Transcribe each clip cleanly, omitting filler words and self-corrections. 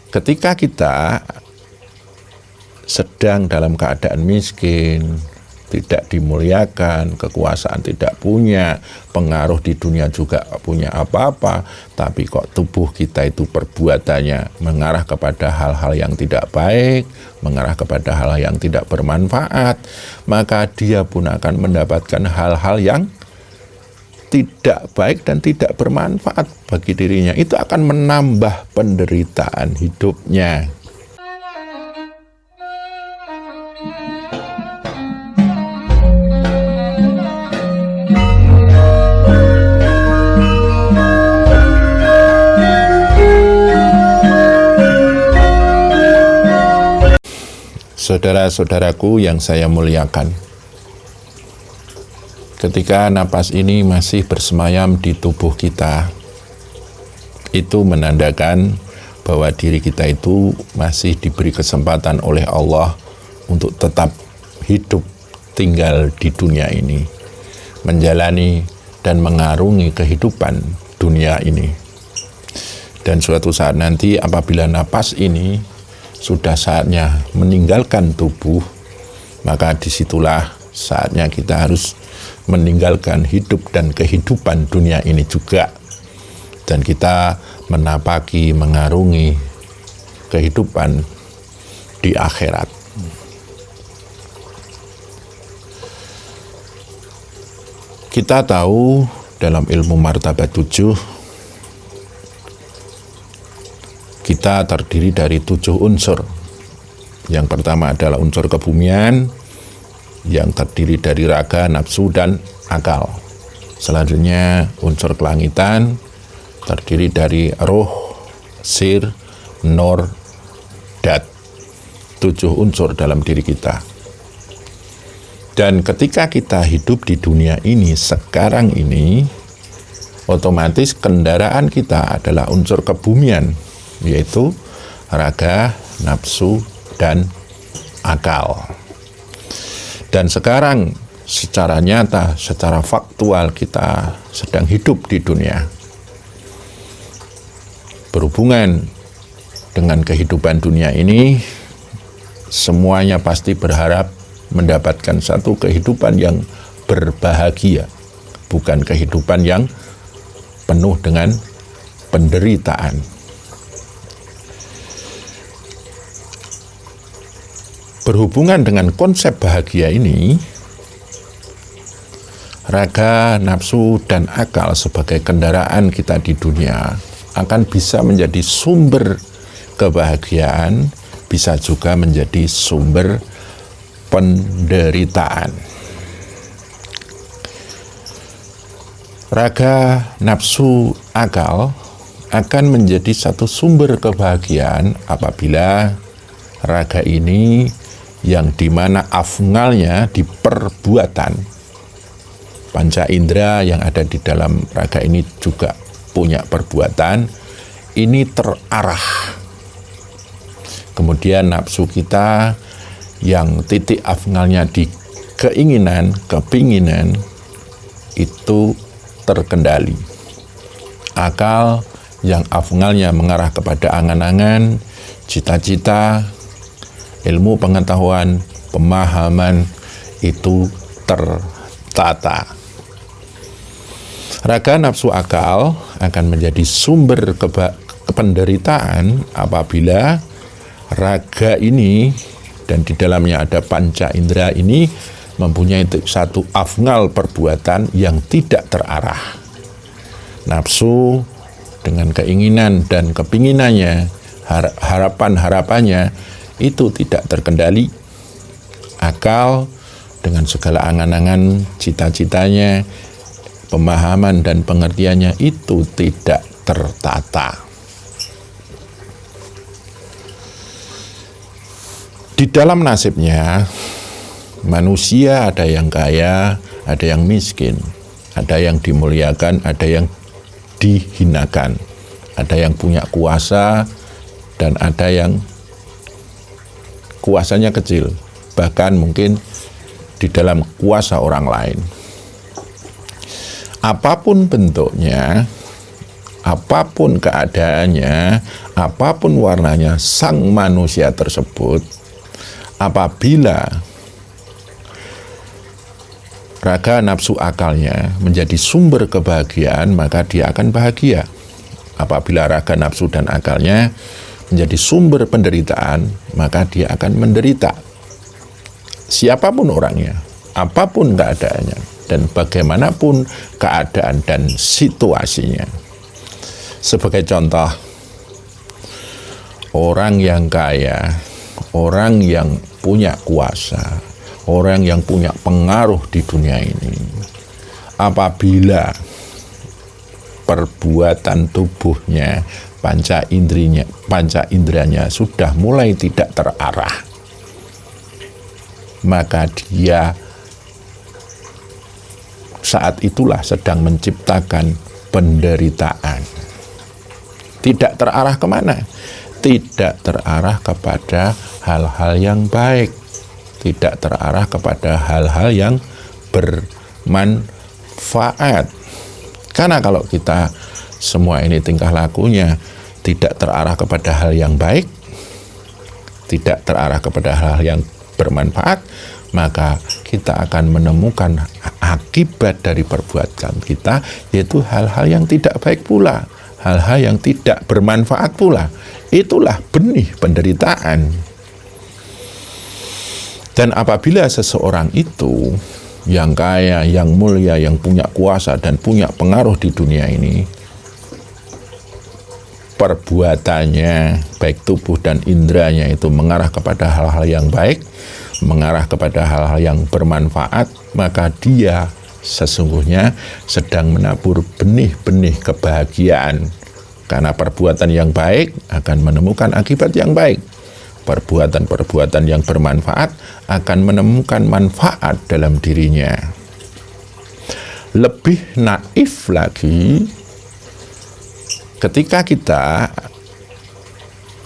ketika kita sedang dalam keadaan miskin, tidak dimuliakan, kekuasaan tidak punya, pengaruh di dunia juga punya apa-apa, tapi kok tubuh kita itu perbuatannya mengarah kepada hal-hal yang tidak baik, mengarah kepada hal yang tidak bermanfaat, maka dia pun akan mendapatkan hal-hal yang tidak baik dan tidak bermanfaat bagi dirinya. Itu akan menambah penderitaan hidupnya. Saudara-saudaraku yang saya muliakan, ketika napas ini masih bersemayam di tubuh kita, itu menandakan bahwa diri kita itu masih diberi kesempatan oleh Allah untuk tetap hidup tinggal di dunia ini, menjalani dan mengarungi kehidupan dunia ini. Dan suatu saat nanti apabila napas ini sudah saatnya meninggalkan tubuh, maka disitulah saatnya kita harus meninggalkan hidup dan kehidupan dunia ini juga. Dan kita menapaki, mengarungi kehidupan di akhirat. Kita tahu dalam ilmu martabat 7, kita terdiri dari 7 unsur. Yang pertama adalah unsur kebumian, yang terdiri dari raga, nafsu, dan akal. Selanjutnya unsur kelangitan, terdiri dari roh, sir, nur, dat. 7 unsur dalam diri kita. Dan ketika kita hidup di dunia ini, sekarang ini, otomatis kendaraan kita adalah unsur kebumian, yaitu raga, nafsu, dan akal. Dan sekarang secara nyata, secara faktual kita sedang hidup di dunia. Berhubungan dengan kehidupan dunia ini, semuanya pasti berharap mendapatkan satu kehidupan yang berbahagia, bukan kehidupan yang penuh dengan penderitaan. Berhubungan dengan konsep bahagia ini, raga, nafsu, dan akal sebagai kendaraan kita di dunia akan bisa menjadi sumber kebahagiaan, bisa juga menjadi sumber penderitaan. Raga, nafsu, akal akan menjadi satu sumber kebahagiaan apabila raga ini yang dimana afngalnya di perbuatan, panca indera yang ada di dalam raga ini juga punya perbuatan, ini terarah. Kemudian nafsu kita yang titik afngalnya di keinginan, kepinginan, itu terkendali. Akal yang afngalnya mengarah kepada angan-angan, cita-cita, ilmu pengetahuan, pemahaman, itu tertata. Raga, nafsu, akal akan menjadi sumber penderitaan apabila raga ini dan di dalamnya ada panca indera ini mempunyai satu afngal perbuatan yang tidak terarah. Nafsu dengan keinginan dan kepinginannya, harapan-harapannya itu tidak terkendali. Akal dengan segala angan-angan, cita-citanya, pemahaman dan pengertiannya itu tidak tertata. Di dalam nasibnya, manusia ada yang kaya, ada yang miskin, ada yang dimuliakan, ada yang dihinakan, ada yang punya kuasa, dan ada yang kuasanya kecil, bahkan mungkin di dalam kuasa orang lain. Apapun bentuknya, apapun keadaannya, apapun warnanya sang manusia tersebut, apabila raga nafsu akalnya menjadi sumber kebahagiaan, maka dia akan bahagia. Apabila raga nafsu dan akalnya menjadi sumber penderitaan, maka dia akan menderita. Siapapun orangnya, apapun keadaannya, dan bagaimanapun keadaan dan situasinya. Sebagai contoh, orang yang kaya, orang yang punya kuasa, orang yang punya pengaruh di dunia ini, apabila perbuatan tubuhnya, panca inderanya sudah mulai tidak terarah, maka dia saat itulah sedang menciptakan penderitaan. Tidak terarah kemana? Tidak terarah kepada hal-hal yang baik, tidak terarah kepada hal-hal yang bermanfaat. Karena kalau kita semua ini tingkah lakunya tidak terarah kepada hal yang baik, tidak terarah kepada hal yang bermanfaat, maka kita akan menemukan akibat dari perbuatan kita, yaitu hal-hal yang tidak baik pula, hal-hal yang tidak bermanfaat pula. Itulah benih penderitaan. Dan apabila seseorang itu yang kaya, yang mulia, yang punya kuasa dan punya pengaruh di dunia ini, perbuatannya baik tubuh dan indranya itu mengarah kepada hal-hal yang baik, mengarah kepada hal-hal yang bermanfaat, maka dia sesungguhnya sedang menabur benih-benih kebahagiaan. Karena perbuatan yang baik akan menemukan akibat yang baik. Perbuatan-perbuatan yang bermanfaat akan menemukan manfaat dalam dirinya. Lebih naif lagi, ketika kita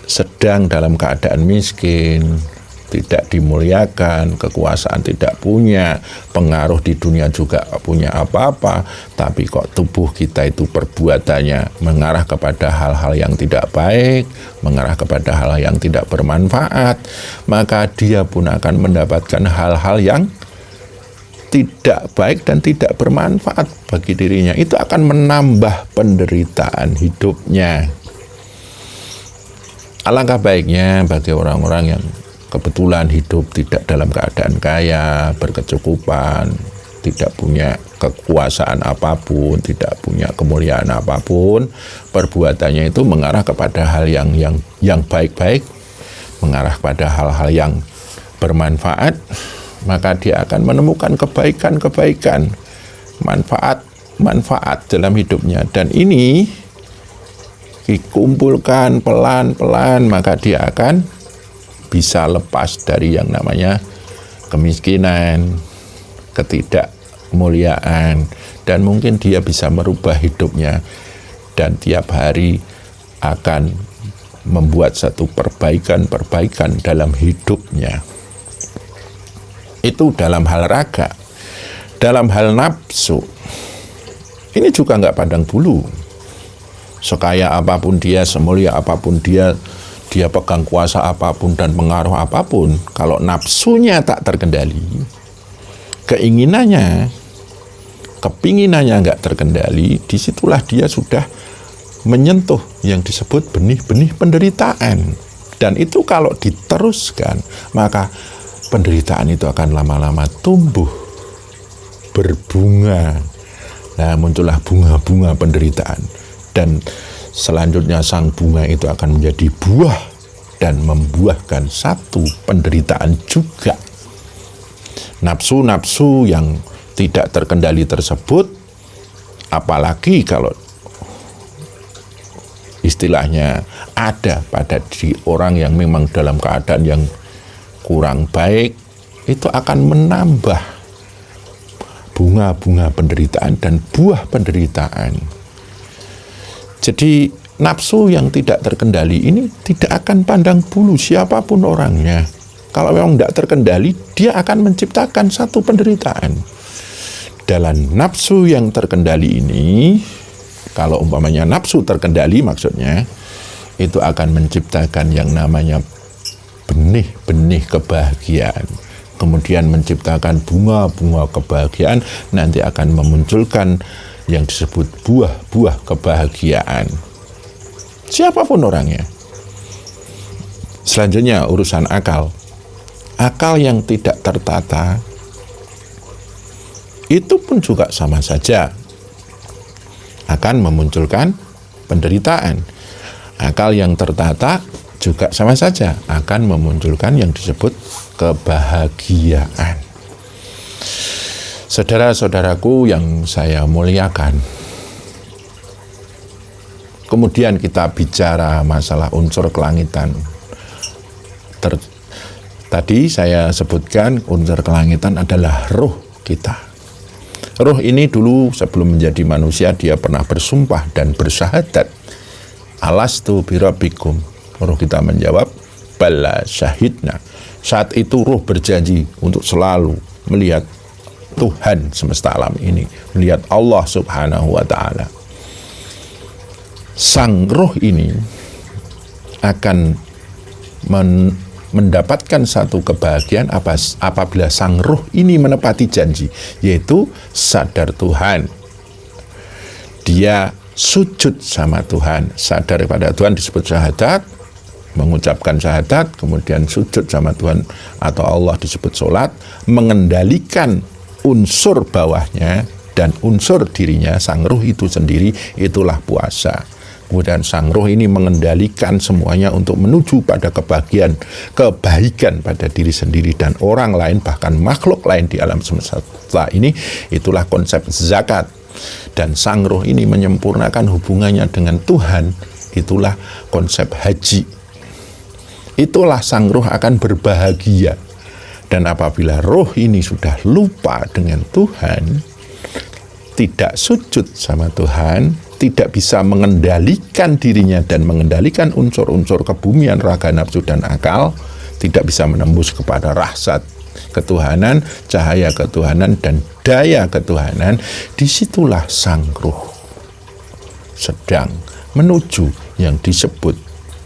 sedang dalam keadaan miskin, tidak dimuliakan, kekuasaan tidak punya, pengaruh di dunia juga punya apa-apa, tapi kok tubuh kita itu perbuatannya mengarah kepada hal-hal yang tidak baik, mengarah kepada hal-hal yang tidak bermanfaat, maka dia pun akan mendapatkan hal-hal yang tidak baik dan tidak bermanfaat bagi dirinya. Itu akan menambah penderitaan hidupnya. Alangkah baiknya bagi orang-orang yang kebetulan hidup tidak dalam keadaan kaya, berkecukupan, tidak punya kekuasaan apapun, tidak punya kemuliaan apapun, perbuatannya itu mengarah kepada hal yang baik-baik, mengarah pada hal-hal yang bermanfaat, maka dia akan menemukan kebaikan-kebaikan, manfaat dalam hidupnya. Dan ini dikumpulkan pelan-pelan, maka dia akan bisa lepas dari yang namanya kemiskinan, ketidakmuliaan, dan mungkin dia bisa merubah hidupnya dan tiap hari akan membuat satu perbaikan dalam hidupnya. Itu dalam hal raga. Dalam hal nafsu, ini juga nggak pandang bulu. Sekaya apapun dia, semulia apapun dia pegang kuasa apapun dan pengaruh apapun, kalau nafsunya tak terkendali, keinginannya, kepinginannya nggak terkendali, disitulah dia sudah menyentuh yang disebut benih-benih penderitaan. Dan itu kalau diteruskan, maka penderitaan itu akan lama-lama tumbuh, berbunga. Nah, muncullah bunga-bunga penderitaan. Dan selanjutnya sang bunga itu akan menjadi buah dan membuahkan satu penderitaan juga. Nafsu-nafsu yang tidak terkendali tersebut, apalagi kalau istilahnya ada pada diri orang yang memang dalam keadaan yang kurang baik, itu akan menambah bunga-bunga penderitaan dan buah penderitaan. Jadi nafsu yang tidak terkendali ini tidak akan pandang bulu siapapun orangnya. Kalau memang tidak terkendali, dia akan menciptakan satu penderitaan. Dalam nafsu yang terkendali ini, Kalau umpamanya nafsu terkendali maksudnya, itu akan menciptakan yang namanya benih-benih kebahagiaan. Kemudian menciptakan bunga-bunga kebahagiaan, nanti akan memunculkan yang disebut buah-buah kebahagiaan. Siapapun orangnya. Selanjutnya urusan akal. Akal yang tidak tertata itu pun juga sama saja akan memunculkan penderitaan. Akal yang tertata juga sama saja akan memunculkan yang disebut kebahagiaan. Saudara-saudaraku yang saya muliakan, kemudian kita bicara masalah unsur kelangitan. Tadi saya sebutkan unsur kelangitan adalah roh kita. Roh ini dulu sebelum menjadi manusia dia pernah bersumpah dan bersyahadat. Alastu birabbikum. Roh kita menjawab, bala syahidna. Saat itu roh berjanji untuk selalu melihat Tuhan semesta alam ini, melihat Allah subhanahu wa ta'ala. Sang roh ini akan mendapatkan satu kebahagiaan apabila sang roh ini menepati janji, yaitu sadar Tuhan. Dia sujud sama Tuhan, sadar kepada Tuhan disebut syahadat, mengucapkan syahadat, kemudian sujud sama Tuhan atau Allah disebut sholat, mengendalikan unsur bawahnya dan unsur dirinya, sang roh itu sendiri, itulah puasa. Kemudian sang roh ini mengendalikan semuanya untuk menuju pada kebaikan pada diri sendiri dan orang lain, bahkan makhluk lain di alam semesta ini. Itulah konsep zakat. Dan sang roh ini menyempurnakan hubungannya dengan Tuhan. Itulah konsep haji. Itulah sang roh akan berbahagia. Dan apabila roh ini sudah lupa dengan Tuhan, tidak sujud sama Tuhan, tidak bisa mengendalikan dirinya dan mengendalikan unsur-unsur kebumian, raga, nafsu, dan akal, tidak bisa menembus kepada rahsat ketuhanan, cahaya ketuhanan, dan daya ketuhanan, disitulah sang roh sedang menuju yang disebut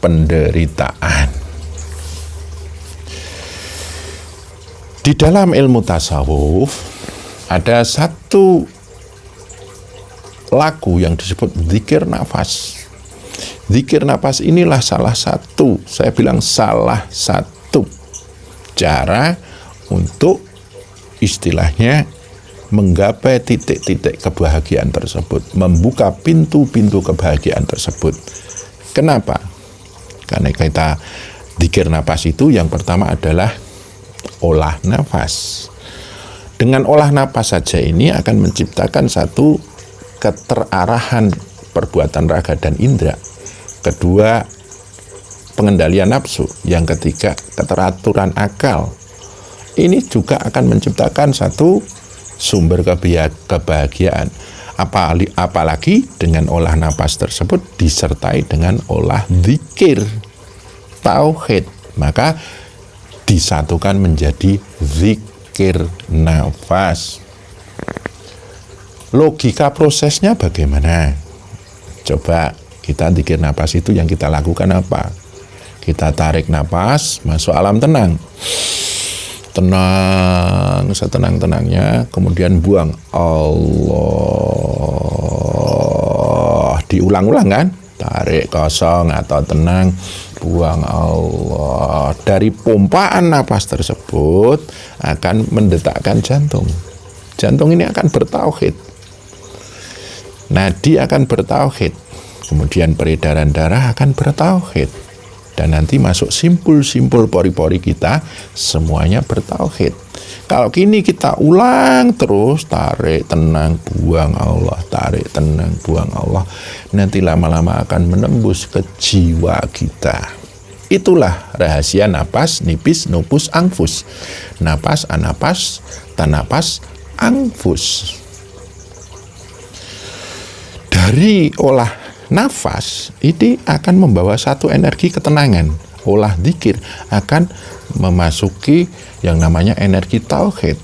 penderitaan. Di dalam ilmu tasawuf ada satu laku yang disebut zikir nafas. Zikir nafas inilah salah satu, saya bilang salah satu cara untuk istilahnya menggapai titik-titik kebahagiaan tersebut, membuka pintu-pintu kebahagiaan tersebut. Kenapa? Karena kita zikir nafas itu yang pertama adalah olah nafas. Dengan olah nafas saja ini akan menciptakan satu keterarahan perbuatan raga dan indera. Kedua, pengendalian nafsu. Yang ketiga, keteraturan akal. Ini juga akan menciptakan satu sumber kebahagiaan. Apalagi dengan olah nafas tersebut disertai dengan olah zikir, tauhid, maka disatukan menjadi zikir nafas. Logika prosesnya bagaimana? Coba kita zikir nafas itu yang kita lakukan apa? Kita tarik nafas, masuk alam tenang. Tenang, setenang-tenangnya, kemudian buang. Allah. Diulang-ulang kan? Tarik kosong atau tenang, buang Allah. Dari pompaan nafas tersebut akan mendetakkan jantung. Jantung ini akan bertauhid. Nadi akan bertauhid, kemudian peredaran darah akan bertauhid, dan nanti masuk simpul-simpul pori-pori kita semuanya bertauhid. Kalau kini kita ulang terus, tarik, tenang, buang Allah, tarik, tenang, buang Allah, nanti lama-lama akan menembus ke jiwa kita. Itulah rahasia napas, nipis, nupus, angfus. Napas, anapas, tanapas, angfus. Dari olah nafas ini akan membawa satu energi ketenangan. Olah zikir akan memasuki yang namanya energi tauhid.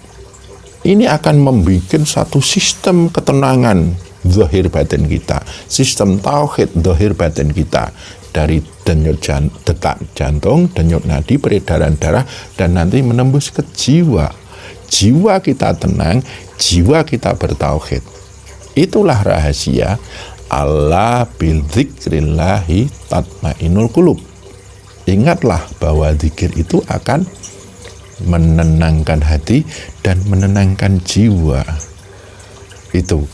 Ini akan membuat satu sistem ketenangan zahir batin kita, sistem tauhid zahir batin kita, dari detak jantung, denyut nadi, peredaran darah, dan nanti menembus ke jiwa. Jiwa kita tenang, jiwa kita bertauhid. Itulah rahasia ala bil dzikrillahi tatmainul qulub. Ingatlah bahwa zikir itu akan menenangkan hati dan menenangkan jiwa. Itu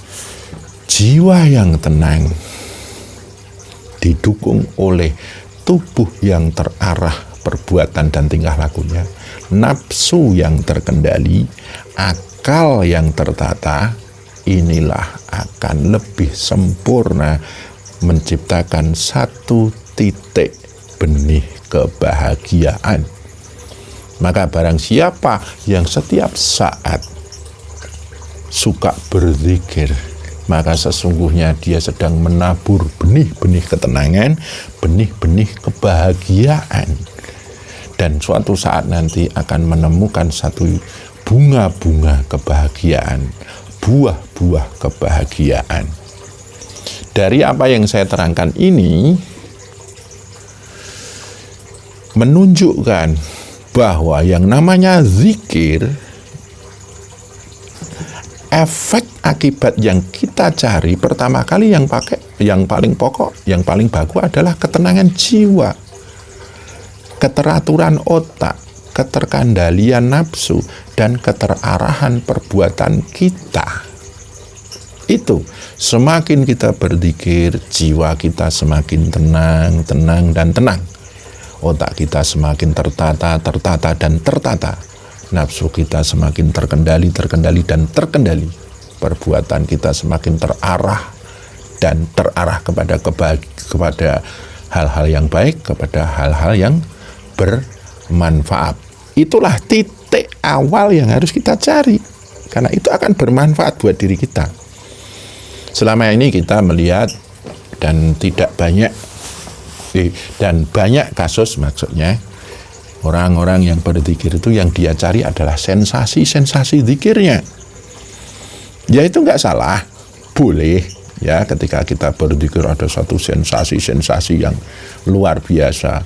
jiwa yang tenang didukung oleh tubuh yang terarah perbuatan dan tingkah lakunya, nafsu yang terkendali, akal yang tertata. Inilah akan lebih sempurna menciptakan satu titik benih kebahagiaan. Maka barang siapa yang setiap saat suka berzikir, maka sesungguhnya dia sedang menabur benih-benih ketenangan, benih-benih kebahagiaan. Dan suatu saat nanti akan menemukan satu bunga-bunga kebahagiaan, buah-buah kebahagiaan. Dari apa yang saya terangkan ini menunjukkan bahwa yang namanya zikir, efek akibat yang kita cari pertama kali yang paling pokok, yang paling bagus adalah ketenangan jiwa, keteraturan otak, keterkendalian nafsu, dan keterarahan perbuatan kita. Itu semakin kita berzikir, jiwa kita semakin tenang, dan tenang. Otak kita semakin tertata, dan tertata. Nafsu kita semakin terkendali, dan terkendali. Perbuatan kita semakin terarah kepada hal-hal yang baik, kepada hal-hal yang bermanfaat. Itulah titik awal yang harus kita cari, karena itu akan bermanfaat buat diri kita. Selama ini kita melihat dan banyak kasus, maksudnya orang-orang yang berzikir itu yang dia cari adalah sensasi zikirnya. Ya itu nggak salah, boleh ya, ketika kita berzikir ada satu sensasi yang luar biasa,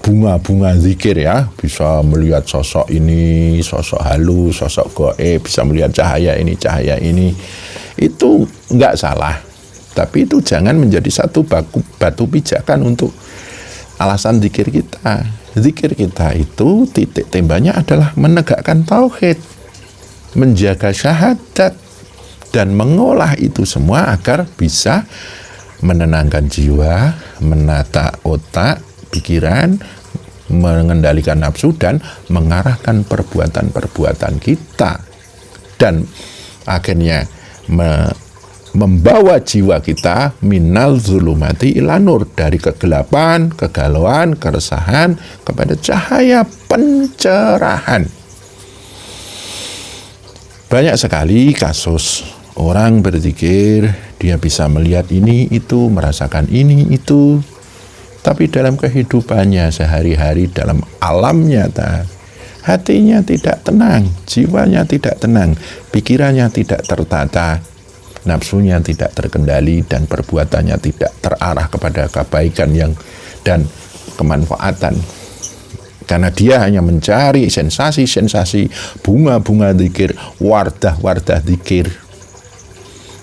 bunga-bunga zikir ya, bisa melihat sosok ini, sosok halus, sosok gaib, bisa melihat cahaya ini, itu nggak salah. Tapi itu jangan menjadi satu batu pijakan untuk alasan zikir kita. Zikir kita itu titik tembaknya adalah menegakkan tauhid, menjaga syahadat, dan mengolah itu semua agar bisa menenangkan jiwa, menata otak, pikiran, mengendalikan nafsu, dan mengarahkan perbuatan-perbuatan kita. Dan akhirnya membawa jiwa kita minal zulumati ila nur, dari kegelapan, kegalauan, keresahan kepada cahaya pencerahan. Banyak sekali kasus orang berzikir, dia bisa melihat ini itu, merasakan ini itu, tapi dalam kehidupannya sehari-hari, dalam alam nyata, hatinya tidak tenang, jiwanya tidak tenang, pikirannya tidak tertata, nafsunya tidak terkendali, dan perbuatannya tidak terarah kepada kebaikan dan kemanfaatan. Karena dia hanya mencari sensasi, bunga-bunga zikir, wardah zikir.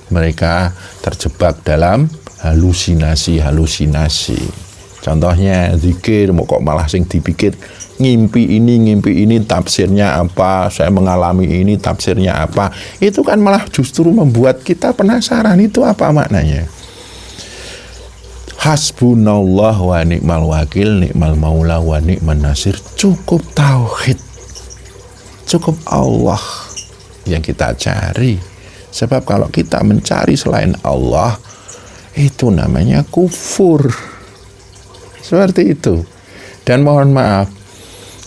Mereka terjebak dalam halusinasi. Contohnya zikir, kok malah sing dipikir ngimpi ini tafsirnya apa, saya mengalami ini tafsirnya apa. Itu kan malah justru membuat kita penasaran, itu apa maknanya. Hasbunallah wa ni'mal wakil, ni'mal maula wa ni'man nasir. Cukup tauhid, cukup Allah yang kita cari. Sebab kalau kita mencari selain Allah, itu namanya kufur. Seperti itu. Dan mohon maaf,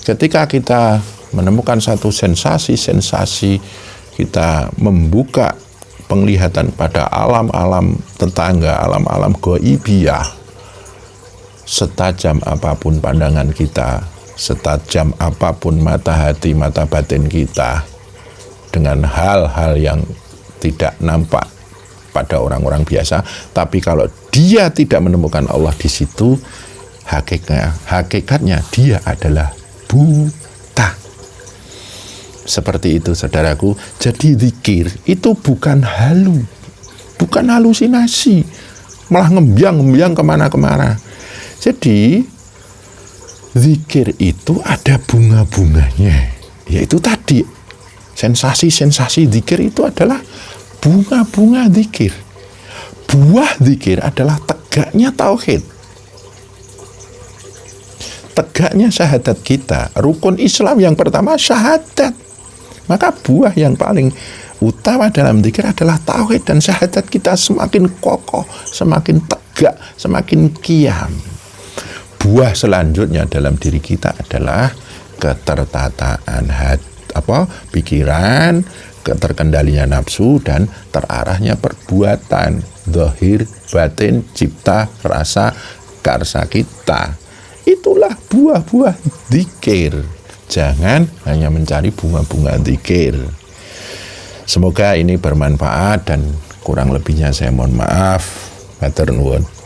ketika kita menemukan satu sensasi, kita membuka penglihatan pada alam-alam tetangga, alam-alam ghaibiyah, setajam apapun pandangan kita, setajam apapun mata hati, mata batin kita, dengan hal-hal yang tidak nampak pada orang-orang biasa. Tapi kalau dia tidak menemukan Allah di situ, hakikatnya dia adalah buta. Seperti itu, saudaraku. Jadi zikir itu bukan halusinasi, malah ngembyang kemana-kemana. Jadi zikir itu ada bunga-bunganya, yaitu tadi sensasi-sensasi zikir itu adalah bunga-bunga zikir. Buah zikir adalah tegaknya tauhid, tegaknya syahadat kita. Rukun Islam yang pertama syahadat. Maka buah yang paling utama dalam zikir adalah tauhid, dan syahadat kita semakin kokoh, semakin tegak, semakin qiyam. Buah selanjutnya dalam diri kita adalah ketertataan pikiran, keterkendalinya nafsu, dan terarahnya perbuatan zahir, batin, cipta, rasa, karsa kita. Itulah buah-buah zikir. Jangan hanya mencari bunga-bunga zikir. Semoga ini bermanfaat, dan kurang lebihnya saya mohon maaf. Matur nuwun.